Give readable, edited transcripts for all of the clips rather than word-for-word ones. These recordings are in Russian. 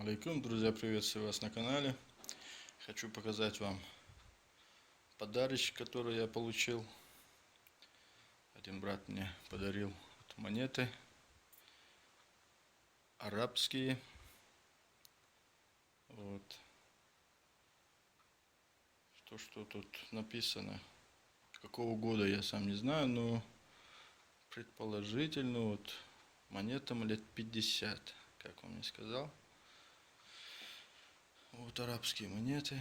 Ассаламу алейкум, друзья, приветствую вас на канале. Хочу показать вам подарочек, который я получил. Один брат мне подарил монеты арабские. Вот. Что тут написано, какого года я сам не знаю, но предположительно вот монетам лет 50, как он мне сказал. Вот арабские монеты.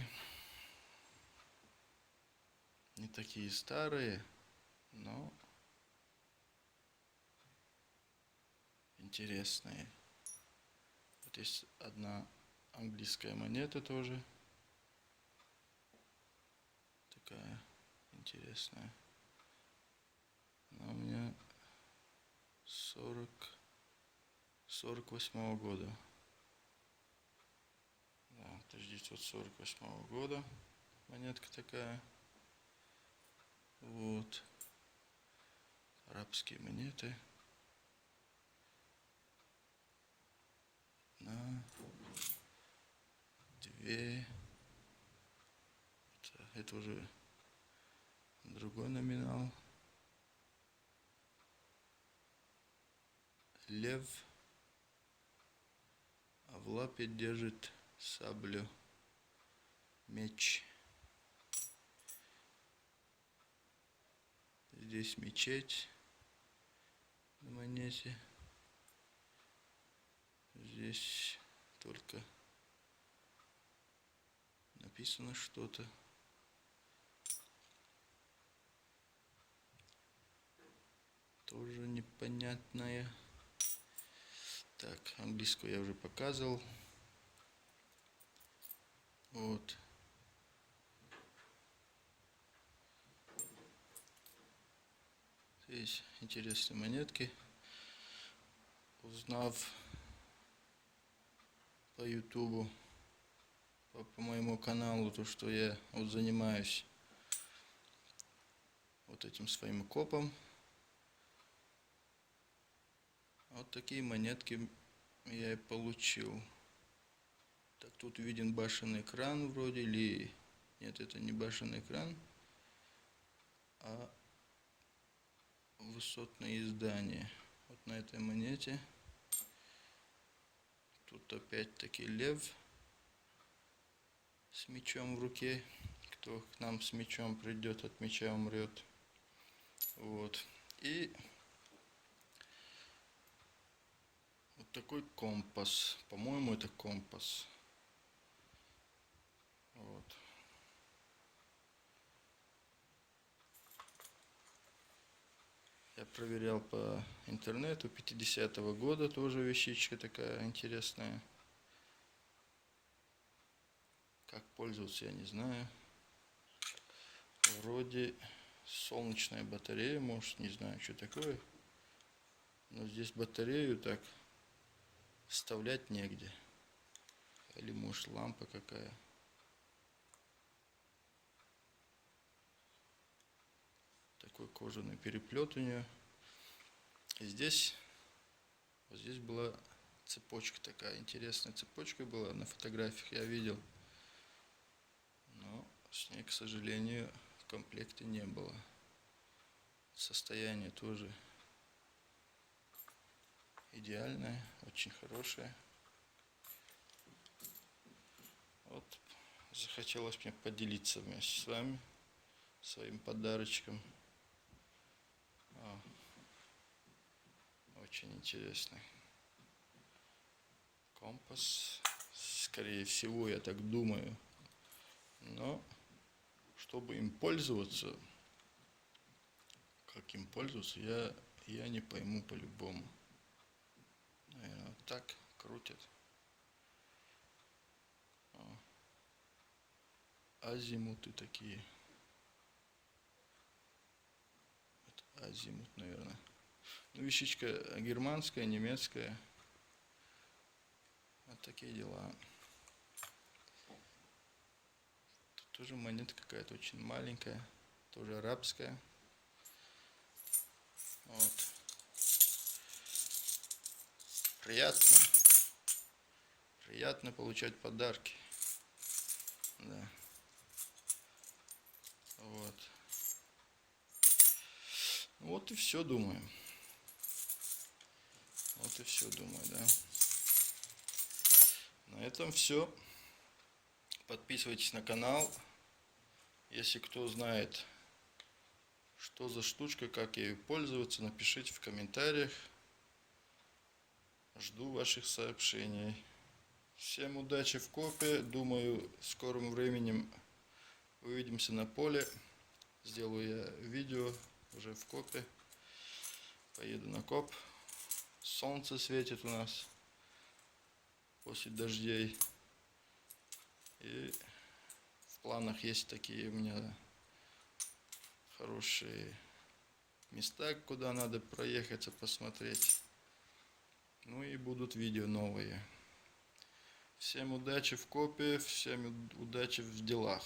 Не такие старые, но интересные. Вот есть одна английская монета тоже. Такая интересная. Она у меня 48-го года. Да, 1948 года монетка такая. Вот. Арабские монеты. На 2. Это уже другой номинал. Лев, а в лапе держит саблю, меч. Здесь мечеть на монете. Здесь только написано что-то. Тоже непонятное. Так, английскую я уже показывал. Вот. Здесь интересные монетки. Узнав по ютубу, по моему каналу, то, что я вот занимаюсь вот этим своим копом. Вот такие монетки я и получил. Так, тут виден башенный кран вроде, или нет, это не башенный кран, а высотное издание. Вот на этой монете. Тут опять-таки лев с мечом в руке. Кто к нам с мечом придет, от меча умрет. Вот. И вот такой компас. По-моему, это компас. Вот. Я проверял по интернету, 50-го года тоже вещичка такая интересная. Как пользоваться, я не знаю. Вроде солнечная батарея, может, не знаю, что такое. Но здесь батарею так вставлять негде. Или может лампа какая. Такой кожаный переплет у нее. И здесь, вот здесь была цепочка такая, интересная цепочка была, на фотографиях я видел. Но с ней, к сожалению, в комплекте не было. Состояние тоже идеальное, очень хорошее. Вот захотелось мне поделиться вместе с вами своим подарочком. Очень интересный компас. Скорее всего, я так думаю. Но чтобы им пользоваться, как им пользоваться, я не пойму по-любому. Наверное, вот так крутят. Азимуты такие. Это азимут, наверное. Ну, вещичка германская, немецкая. Вот такие дела. Тут тоже монета какая-то очень маленькая. Тоже арабская. Вот. Приятно получать подарки. Да. Вот. Вот и все, думаю. Вот и все, думаю, да. На этом все. Подписывайтесь на канал. Если кто знает, что за штучка, как ею пользоваться, напишите в комментариях. Жду ваших сообщений. Всем удачи в копе. Думаю, в скором времени увидимся на поле. Сделаю я видео уже в копе. Поеду на коп. Солнце светит у нас после дождей. И в планах есть такие у меня хорошие места, куда надо проехаться, посмотреть. Ну и будут видео новые. Всем удачи в копе, всем удачи в делах.